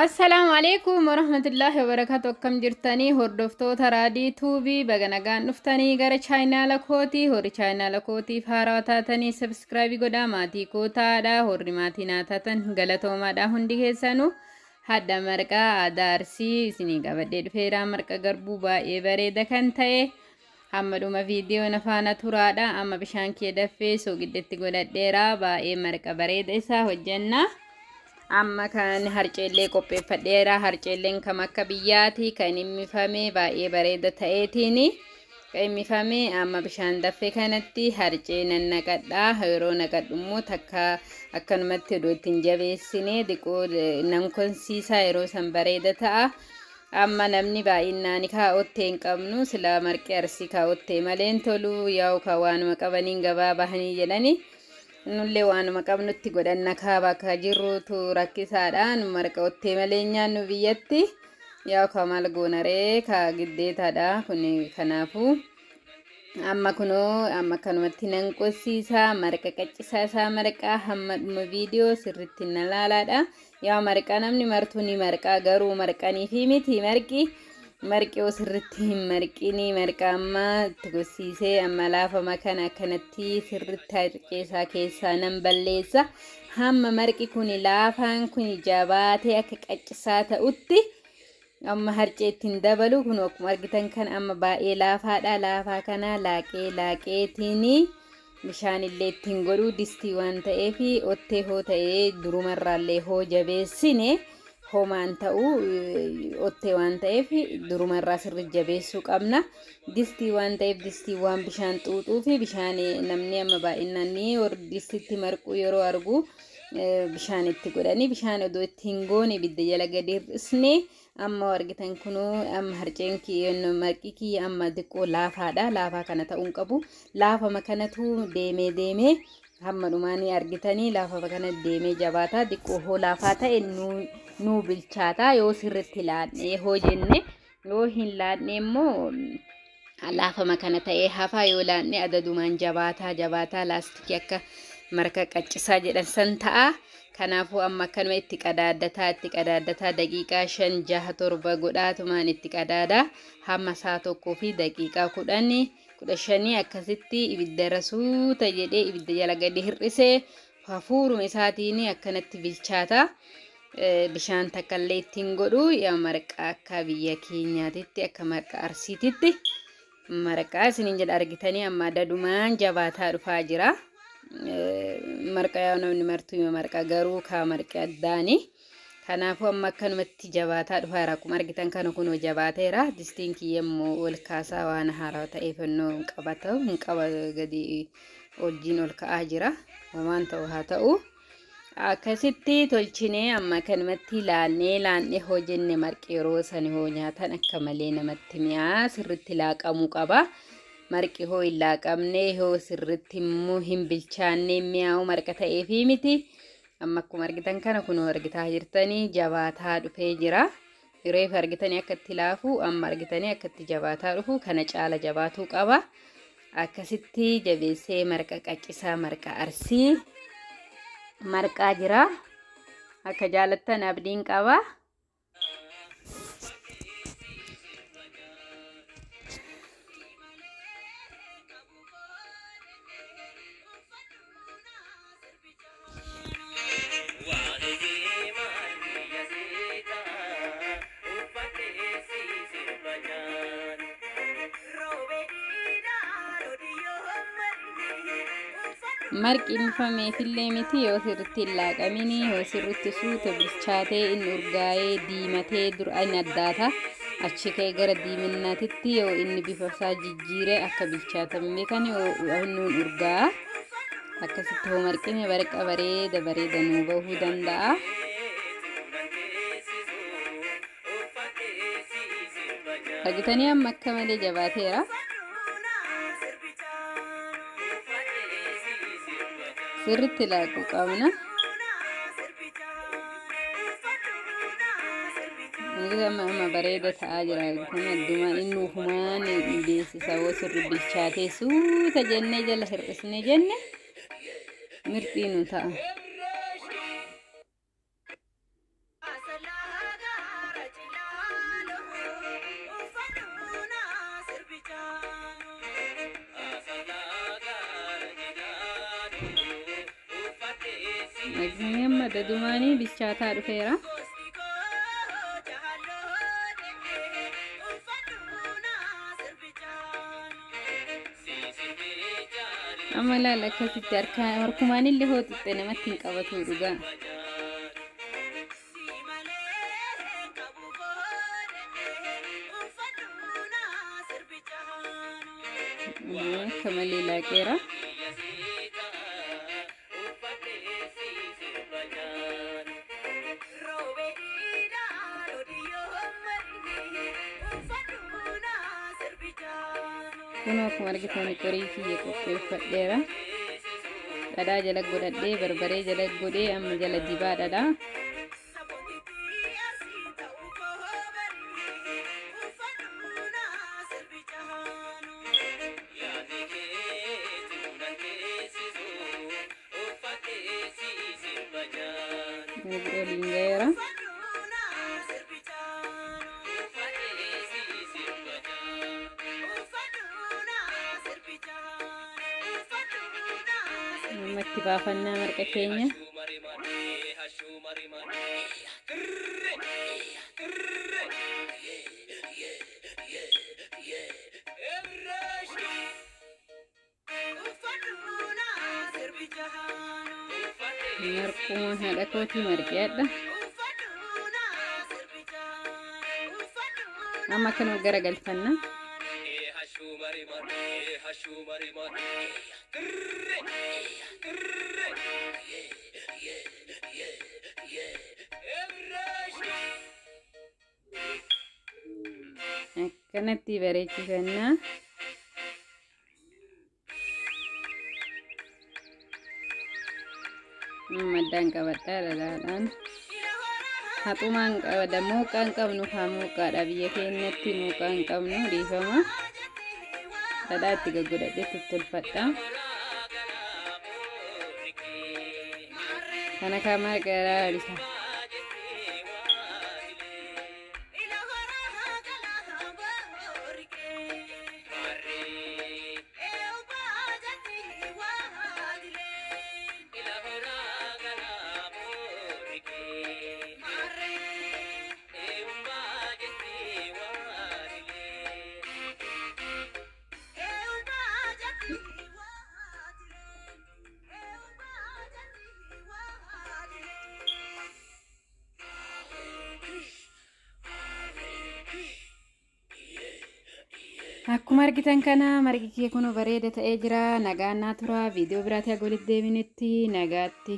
السلام عليكم ورحمة الله وبركاته. كم جرتني هردفتو ترادي توبي بغنغان نفتني غير چاينا لكوتي هوري چاينا لكوتي فاراتاتني سبسكرايبي قدا ماتي كوتا دا هوري ماتي ناتاتن غلطو ما دا هندي كيسانو حدا مرقا دارسي سيني قبدي دفيرا مرقا غربو با بريدا كنتاي حمدو ما فيديو نفانا ترادا اما بشان كي دفي سو قدتي قدا ديرا با مرقا بريدا إسا هجنا amma kan harceellee qopheeffadheera harceelleen kam akka biyyaati kan immifame baay'ee bareeda ta'eetiini kan immifame amma bishaan daffee kanatti harcee nannaqadhaa yeroo naqadhummoo takka akkanumatti dootiin jabeessine diqoo nan konsiisaa yeroo san bareeda ta'a amma namni baay'inaan kaa'ottee hin qabnu sila marqee arsii kaa'ottee maleen tolu yaa'u ka waanuma qabaniin gabaa bahanii jedhani nulle waanuma qabnutti godhanna kaaba ka jirruutu rakkisaadhaan marqa ottee malee nyaannu biyyatti yaa kamal goonaree ka giddeetaadha kun kanaafu amma kunoo amma kanumatti nan qossiisa marqa qaccisaa isaa marqa hamma viidiyoo sirritti nalaalaadha yaa marqa namni martuu ni marqa garuu marqanii fi miti marqi sirritti marqini marqa amma tugosiisee amma laafama kana kanatti sirritti harceesaa keessaa nan balleessa hamma marqi kun laafaan kun jabaatee akka qaccisaa ta'utti amma harceettiin dabalu kun akkuma argitan kan amma baay'ee laafaadha laafaa kana laaqeetiini bishaan illee ittiin godhu distii waan ta'eef ottee hoo ta'ee durumarraallee hoo jabeessine homaan ta'u ottee waan ta'eef durumarraa sirri jabeessuu qabna distii waan ta'eef distii waan bishaan xuuxuu fi bishaan namni amma baay'inaan ni distiitti marqu yeroo argu bishaan itti godhani bishaan odoo ittiin goone ibidda jala gadi hir'isne amma argitan kunoo amma harceen kiyyoon marqi kiyya amma diqqoo laafaadha laafaa kana ta'uun qabu laafama kanatu deemee hamma dhumaanii argitanii laafama kana deemee jabaataa diqqoo hoo laafaa ta'e nu bilchaata yoo sirritti laadhee hoo jenne yoo hin laadhee immoo laafama kana ta'ee hafaa yoo laadhee adadumaan jabaataa laastikii akka marqa qaccisaa jedhan san ta'a kanaafuu amma akkanuma itti qadaaddataa daqiiqaa 5-6-7 godhaatumaan itti qadaada hamma saa tokkoo fi daqiiqaa 10-15 akkasitti ibidda rasuuta jedhee ibidda jala gadi hir'isee hafuuruma isaatiin akkanatti bilchaata bishaan takkallee ittiin godhu yaa marqa akka biyya keenyaatitti akka marqa arsiititti marqa isiniin jedha argitanii amma dadumaan jabaataa dhufaa jira marqa yaa namni martuu marqa garuu ka marqa addaani kanaafuu amma akkanumatti jabaataa dhufaa jira akkuma argitan kana kunoo jabaateera distiin kiyyammoo ol kaasaa waan haaraa ta'eef hin qaba gadi wajjin ol ka'aa jira waan ta'u haa ta'u akkasitti tolchinee amma kanumatti laannee hojjenne marqee yeroo san hoo nyaatan akka malee namatti mi'aa sirritti laaqamuu qaba marqi hoo hin laaqamne hoo sirritti immoo hin bilchaanne mi'aawu marqa ta'ee fi miti amma akkuma argitan kana kunoo argitaa jirtanii jabaataa dhufee jira reef argitanii akka itti laafu amma argitanii akka itti jabaataa dhufu kana caala jabaatuu qaba akkasitti jabeessee marqa qaccisaa marqa arsii marqaa jira akka jaalattan abdiin qaba marqi mifamee fillee miti yoo sirritti laaqamini yoo sirritti suuta bilchaatee inni urgaa'ee diimatee dura inni addaata achi ka'ee gara diiminnaatitti yoo inni bifa isaa jijjiiree akka bilchaatame kan inni urgaa akkasitti hoo marqime barqa bareeda nuu bahuu danda'a argitanii amma akka malee jabaateera sirritti laaquu qabna amma bareeda ta'aa jira kun addumaan inni ufumaan beeksisa woo sirri bilchaatee suuta jennee jala hir'isne jenne mirxii nu ta'a mata dumaanii bichaataa dhufeera. Amma laala akkasitti harkumaan illee hooxixxe namatti hin qabatu dhugaa. Kamalee laaqeera. Kuno akkuma argitan qorii kiyya qopheeffadheera. Dhadhaa jala godhadhee barbaree jala godhee amma jala dibaadhaadha. Lingeera. Matti baafannaa marqa keenya. Marquma haadha kootii marqeedha. Amma kanuma garagalfanna. Akkanatti bareechifanna. Maddaan qabadhaa dhadhaadhaan. Haxumaan qabada muuqaan qabnu haa muuqaadha biyya keenyatti muuqaan qabnu dhiifama. Dhadhaa itti gaggodhadhee tottolfadha. Kana kaa marqa laalisa. Akkuma argitan kana margi kee kun bareeda ta'ee jira. Nagaan naa tura. Viidiyoo biraatti walitti deebinutti nagaatti.